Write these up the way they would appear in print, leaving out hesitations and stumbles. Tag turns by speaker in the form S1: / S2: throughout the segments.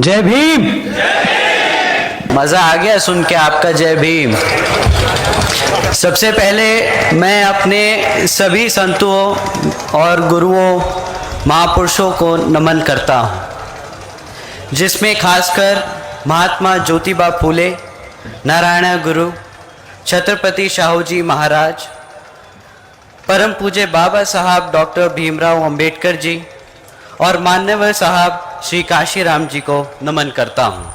S1: जय भीम। मजा आ गया सुन के आपका जय भीम। सबसे पहले मैं अपने सभी संतों और गुरुओं महापुरुषों को नमन करता हूँ, जिसमें खासकर महात्मा ज्योतिबा फूले, नारायण गुरु, छत्रपति शाहू जी महाराज, परम पूज्य बाबा साहब डॉक्टर भीमराव अंबेडकर जी और मान्यवर साहब श्री काशीराम जी को नमन करता हूँ।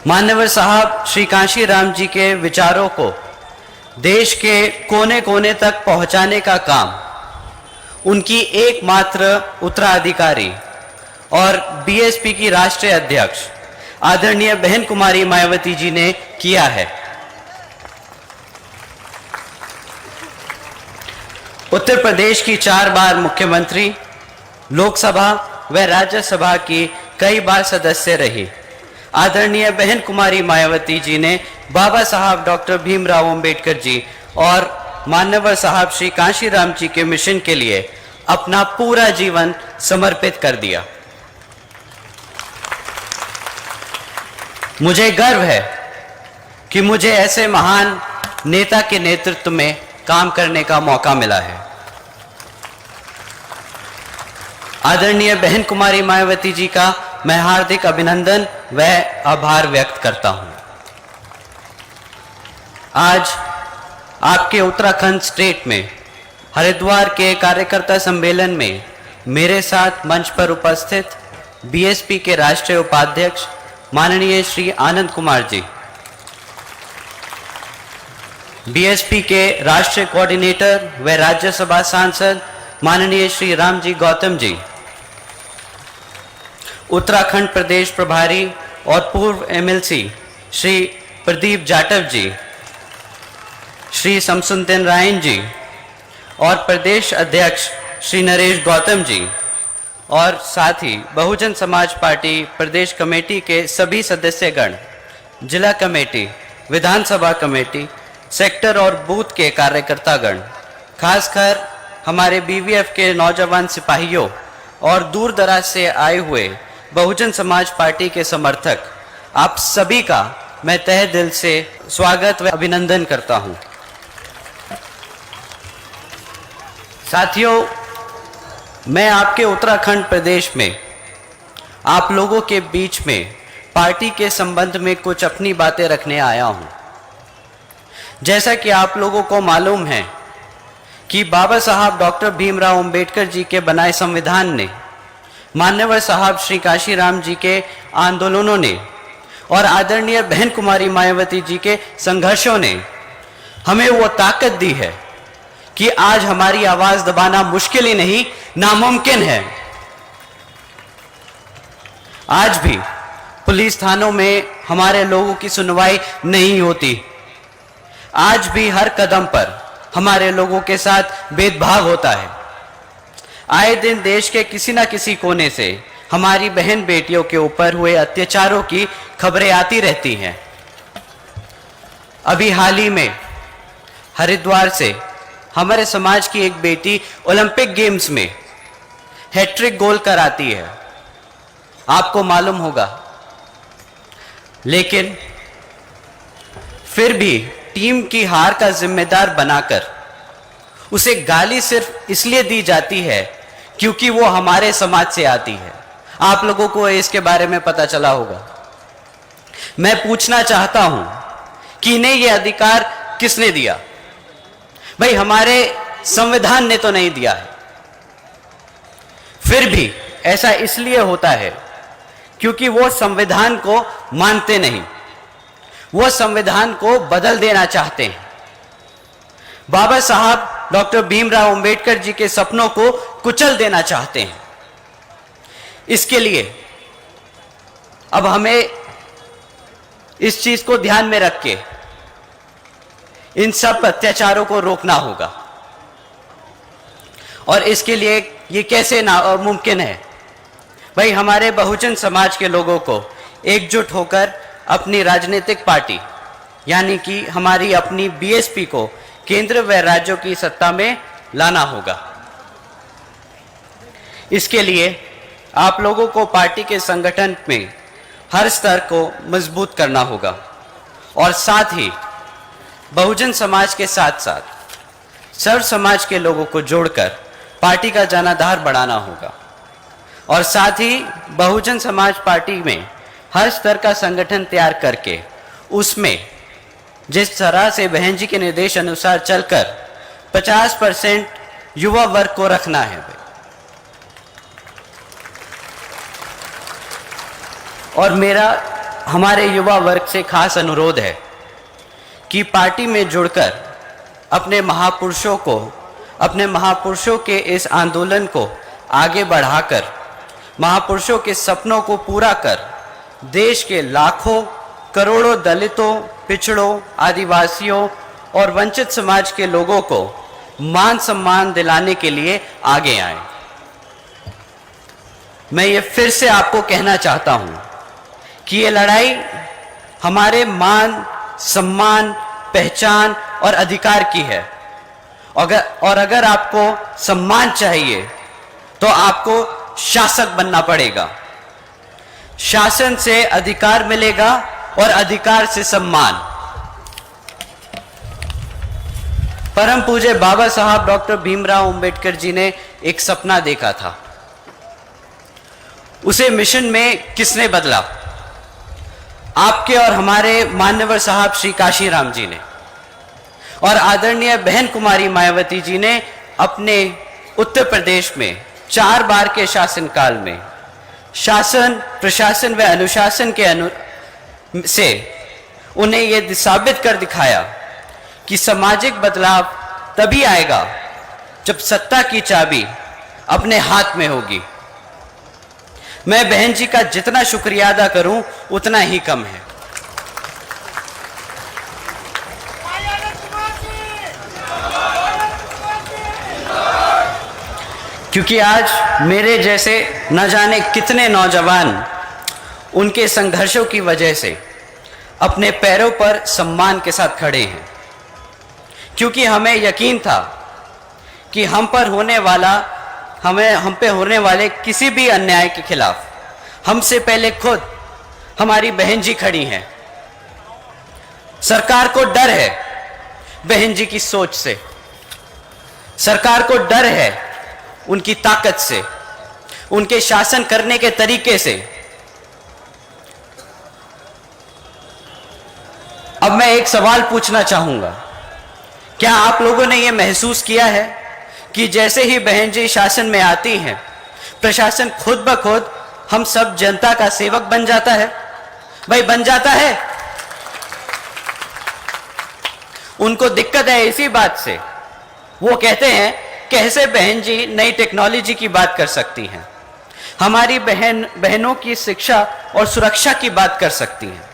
S1: मान्यवर साहब श्री काशीराम जी के विचारों को देश के कोने कोने तक पहुँचाने का काम उनकी एकमात्र उत्तराधिकारी और बीएसपी की राष्ट्रीय अध्यक्ष आदरणीय बहन कुमारी मायावती जी ने किया है। उत्तर प्रदेश की 4 बार मुख्यमंत्री, लोकसभा व राज्यसभा की कई बार सदस्य रही आदरणीय बहन कुमारी मायावती जी ने बाबा साहब डॉक्टर भीमराव अंबेडकर जी और मान्यवर साहब श्री काशीराम जी के मिशन के लिए अपना पूरा जीवन समर्पित कर दिया। मुझे गर्व है कि मुझे ऐसे महान नेता के नेतृत्व में काम करने का मौका मिला है। आदरणीय बहन कुमारी मायावती जी का मैं हार्दिक अभिनंदन व आभार व्यक्त करता हूं। आज आपके उत्तराखंड स्टेट में हरिद्वार के कार्यकर्ता सम्मेलन में मेरे साथ मंच पर उपस्थित बीएसपी के राष्ट्रीय उपाध्यक्ष माननीय श्री आनंद कुमार जी, बीएसपी के राष्ट्रीय कोऑर्डिनेटर व राज्यसभा सांसद माननीय श्री रामजी गौतम जी, उत्तराखंड प्रदेश प्रभारी और पूर्व एमएलसी श्री प्रदीप जाटव जी, श्री शमसुद्दीन रायन जी और प्रदेश अध्यक्ष श्री नरेश गौतम जी और साथ ही बहुजन समाज पार्टी प्रदेश कमेटी के सभी सदस्यगण, जिला कमेटी, विधानसभा कमेटी, सेक्टर और बूथ के कार्यकर्तागण, खासकर हमारे बीवीएफ के नौजवान सिपाहियों और दूर दराज से आए हुए बहुजन समाज पार्टी के समर्थक, आप सभी का मैं तहे दिल से स्वागत व अभिनंदन करता हूं। साथियों, मैं आपके उत्तराखंड प्रदेश में आप लोगों के बीच में पार्टी के संबंध में कुछ अपनी बातें रखने आया हूं। जैसा कि आप लोगों को मालूम है कि बाबा साहब डॉक्टर भीमराव अंबेडकर जी के बनाए संविधान ने, मान्यवर साहब श्री काशीराम जी के आंदोलनों ने और आदरणीय बहन कुमारी मायावती जी के संघर्षों ने हमें वो ताकत दी है कि आज हमारी आवाज दबाना मुश्किल ही नहीं, नामुमकिन है। आज भी पुलिस थानों में हमारे लोगों की सुनवाई नहीं होती। आज भी हर कदम पर हमारे लोगों के साथ भेदभाव होता है। आए दिन देश के किसी न किसी कोने से हमारी बहन बेटियों के ऊपर हुए अत्याचारों की खबरें आती रहती हैं। अभी हाल ही में हरिद्वार से हमारे समाज की एक बेटी ओलंपिक गेम्स में हैट्रिक गोल कराती है, आपको मालूम होगा। लेकिन फिर भी टीम की हार का जिम्मेदार बनाकर उसे गाली सिर्फ इसलिए दी जाती है क्योंकि वो हमारे समाज से आती है। आप लोगों को इसके बारे में पता चला होगा। मैं पूछना चाहता हूं कि इन्हें ये अधिकार किसने दिया? भाई, हमारे संविधान ने तो नहीं दिया है। फिर भी ऐसा इसलिए होता है क्योंकि वो संविधान को मानते नहीं, वो संविधान को बदल देना चाहते हैं। बाबा साहब डॉक्टर भीमराव अंबेडकर जी के सपनों को कुचल देना चाहते हैं। इसके लिए अब हमें इस चीज को ध्यान में रख के इन सब अत्याचारों को रोकना होगा। और इसके लिए ये कैसे मुमकिन है? भाई, हमारे बहुजन समाज के लोगों को एकजुट होकर अपनी राजनीतिक पार्टी यानी कि हमारी अपनी बीएसपी को केंद्र व राज्यों की सत्ता में लाना होगा। इसके लिए आप लोगों को पार्टी के संगठन में हर स्तर को मजबूत करना होगा और साथ ही बहुजन समाज के साथ साथ सर्व समाज के लोगों को जोड़कर पार्टी का जनाधार बढ़ाना होगा और साथ ही बहुजन समाज पार्टी में हर स्तर का संगठन तैयार करके उसमें जिस तरह से बहन जी के निर्देश अनुसार चलकर 50% युवा वर्ग को रखना है और मेरा हमारे युवा वर्ग से खास अनुरोध है कि पार्टी में जुड़कर अपने महापुरुषों के इस आंदोलन को आगे बढ़ाकर महापुरुषों के सपनों को पूरा कर देश के लाखों करोड़ों दलितों, पिछड़ों, आदिवासियों और वंचित समाज के लोगों को मान सम्मान दिलाने के लिए आगे आए। मैं ये फिर से आपको कहना चाहता हूं कि ये लड़ाई हमारे मान, सम्मान, पहचान और अधिकार की है और अगर आपको सम्मान चाहिए तो आपको शासक बनना पड़ेगा। शासन से अधिकार मिलेगा और अधिकार से सम्मान। परम पूज्य बाबा साहब डॉक्टर भीमराव अंबेडकर जी ने एक सपना देखा था। उसे मिशन में किसने बदला? आपके और हमारे मान्यवर साहब श्री काशीराम जी ने और आदरणीय बहन कुमारी मायावती जी ने अपने उत्तर प्रदेश में 4 बार के शासनकाल में शासन, प्रशासन व अनुशासन के से उन्हें यह साबित कर दिखाया कि सामाजिक बदलाव तभी आएगा जब सत्ता की चाबी अपने हाथ में होगी। मैं बहन जी का जितना शुक्रिया अदा करूं उतना ही कम है। क्योंकि आज मेरे जैसे न जाने कितने नौजवान उनके संघर्षों की वजह से अपने पैरों पर सम्मान के साथ खड़े हैं, क्योंकि हमें यकीन था कि हम पे होने वाले किसी भी अन्याय के खिलाफ हमसे पहले खुद हमारी बहन जी खड़ी हैं। सरकार को डर है बहन जी की सोच से, सरकार को डर है उनकी ताकत से, उनके शासन करने के तरीके से। अब मैं एक सवाल पूछना चाहूंगा, क्या आप लोगों ने यह महसूस किया है कि जैसे ही बहन जी शासन में आती हैं, प्रशासन खुद ब खुद हम सब जनता का सेवक बन जाता है? भाई बन जाता है। उनको दिक्कत है इसी बात से। वो कहते हैं कैसे बहन जी नई टेक्नोलॉजी की बात कर सकती हैं, हमारी बहनों की शिक्षा और सुरक्षा की बात कर सकती हैं,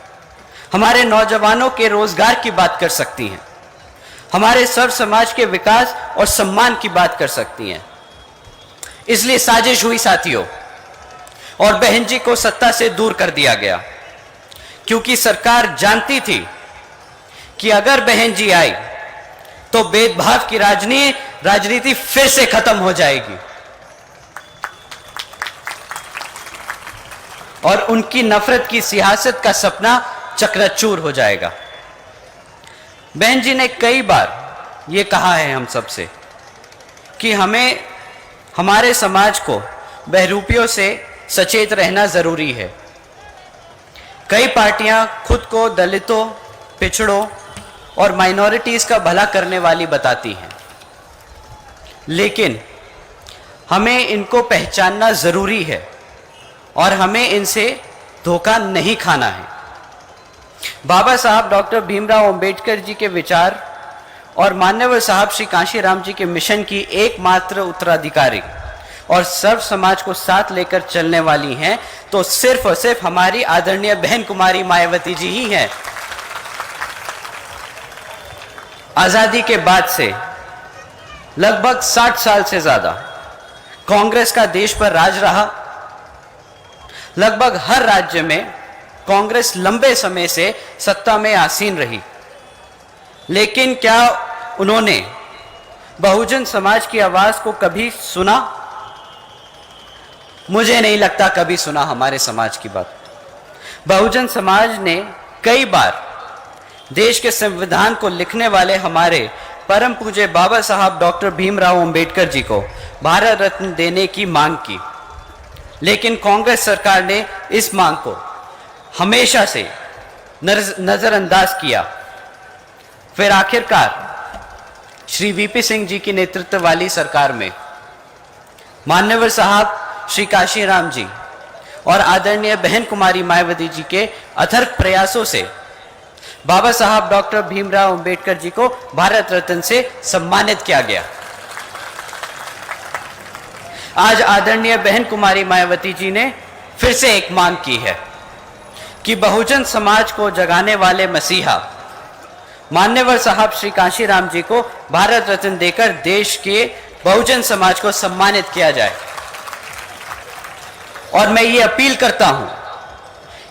S1: हमारे नौजवानों के रोजगार की बात कर सकती हैं, हमारे सर्व समाज के विकास और सम्मान की बात कर सकती हैं। इसलिए साजिश हुई साथियों और बहन जी को सत्ता से दूर कर दिया गया, क्योंकि सरकार जानती थी कि अगर बहन जी आई तो भेदभाव की राजनीति फिर से खत्म हो जाएगी और उनकी नफरत की सियासत का सपना चकनाचूर हो जाएगा। बहन जी ने कई बार ये कहा है हम सबसे कि हमें हमारे समाज को बहरूपियों से सचेत रहना जरूरी है। कई पार्टियां खुद को दलितों, पिछड़ों और माइनॉरिटीज का भला करने वाली बताती हैं, लेकिन हमें इनको पहचानना जरूरी है और हमें इनसे धोखा नहीं खाना है। बाबा साहब डॉक्टर भीमराव अंबेडकर जी के विचार और मान्यवर साहब श्री काशीराम जी के मिशन की एकमात्र उत्तराधिकारी और सर्व समाज को साथ लेकर चलने वाली हैं तो सिर्फ और सिर्फ हमारी आदरणीय बहन कुमारी मायावती जी ही हैं। आजादी के बाद से लगभग 60 साल से ज्यादा कांग्रेस का देश पर राज रहा। लगभग हर राज्य में कांग्रेस लंबे समय से सत्ता में आसीन रही, लेकिन क्या उन्होंने बहुजन समाज की आवाज को कभी सुना? मुझे नहीं लगता कभी सुना हमारे समाज की बात। बहुजन समाज ने कई बार देश के संविधान को लिखने वाले हमारे परम पूज्य बाबा साहब डॉक्टर भीमराव अंबेडकर जी को भारत रत्न देने की मांग की, लेकिन कांग्रेस सरकार ने इस मांग को हमेशा से नजरअंदाज किया। फिर आखिरकार श्री वीपी सिंह जी की नेतृत्व वाली सरकार में मान्यवर साहब श्री काशीराम जी और आदरणीय बहन कुमारी मायावती जी के अथक प्रयासों से बाबा साहब डॉक्टर भीमराव अंबेडकर जी को भारत रत्न से सम्मानित किया गया। आज आदरणीय बहन कुमारी मायावती जी ने फिर से एक मांग की है कि बहुजन समाज को जगाने वाले मसीहा मान्यवर साहब श्री काशीराम जी को भारत रत्न देकर देश के बहुजन समाज को सम्मानित किया जाए। और मैं ये अपील करता हूं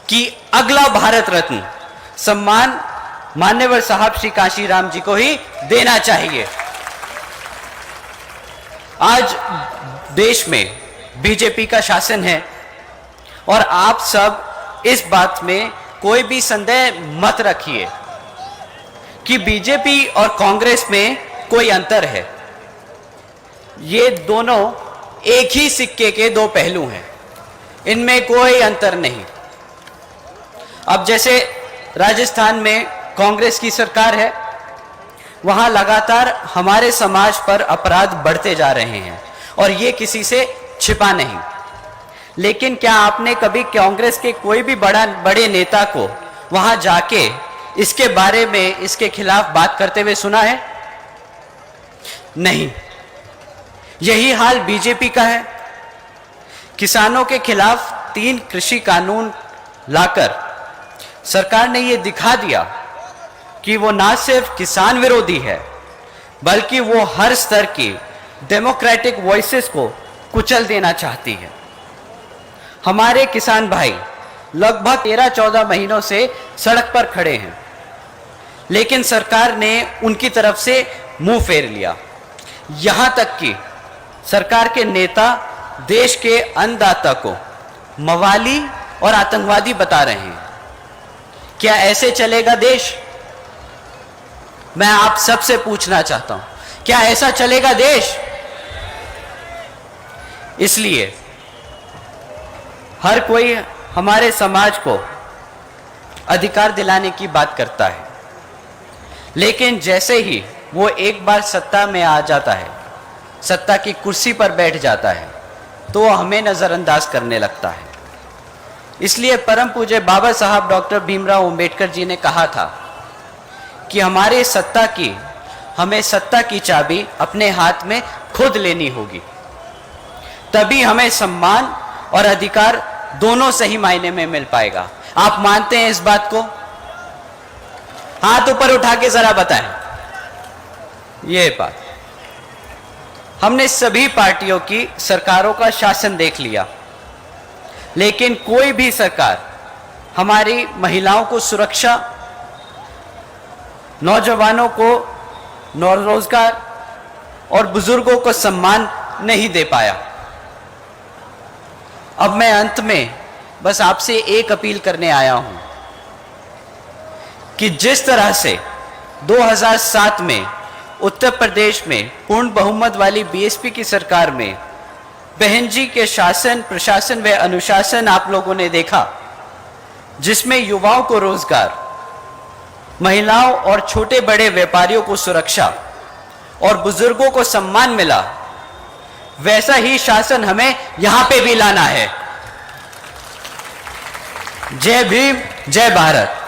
S1: कि अगला भारत रत्न सम्मान मान्यवर साहब श्री काशीराम जी को ही देना चाहिए। आज देश में बीजेपी का शासन है और आप सब इस बात में कोई भी संदेह मत रखिए कि बीजेपी और कांग्रेस में कोई अंतर है। ये दोनों एक ही सिक्के के दो पहलू हैं, इनमें कोई अंतर नहीं। अब जैसे राजस्थान में कांग्रेस की सरकार है, वहां लगातार हमारे समाज पर अपराध बढ़ते जा रहे हैं और ये किसी से छिपा नहीं। लेकिन क्या आपने कभी कांग्रेस के कोई भी बड़े नेता को वहां जाके इसके बारे में, इसके खिलाफ बात करते हुए सुना है? नहीं। यही हाल बीजेपी का है। किसानों के खिलाफ 3 कृषि कानून लाकर सरकार ने यह दिखा दिया कि वो ना सिर्फ किसान विरोधी है, बल्कि वो हर स्तर की डेमोक्रेटिक वॉइसेस को कुचल देना चाहती है। हमारे किसान भाई लगभग 13-14 महीनों से सड़क पर खड़े हैं, लेकिन सरकार ने उनकी तरफ से मुंह फेर लिया। यहां तक कि सरकार के नेता देश के अन्नदाता को मवाली और आतंकवादी बता रहे हैं। क्या ऐसे चलेगा देश? मैं आप सबसे पूछना चाहता हूं, क्या ऐसा चलेगा देश? इसलिए हर कोई हमारे समाज को अधिकार दिलाने की बात करता है, लेकिन जैसे ही वो एक बार सत्ता में आ जाता है, सत्ता की कुर्सी पर बैठ जाता है, तो वो हमें नजरअंदाज करने लगता है। इसलिए परम पूज्य बाबा साहब डॉक्टर भीमराव अंबेडकर जी ने कहा था कि हमें सत्ता की चाबी अपने हाथ में खुद लेनी होगी, तभी हमें सम्मान और अधिकार दोनों सही मायने में मिल पाएगा। आप मानते हैं इस बात को? हाथ ऊपर उठा के जरा बताएं। ये बात हमने सभी पार्टियों की सरकारों का शासन देख लिया, लेकिन कोई भी सरकार हमारी महिलाओं को सुरक्षा, नौजवानों को रोजगार और बुजुर्गों को सम्मान नहीं दे पाया। अब मैं अंत में बस आपसे एक अपील करने आया हूं कि जिस तरह से 2007 में उत्तर प्रदेश में पूर्ण बहुमत वाली बीएसपी की सरकार में बहन जी के शासन, प्रशासन व अनुशासन आप लोगों ने देखा, जिसमें युवाओं को रोजगार, महिलाओं और छोटे बड़े व्यापारियों को सुरक्षा और बुजुर्गों को सम्मान मिला, वैसा ही शासन हमें यहां पे भी लाना है। जय भीम, जय भारत।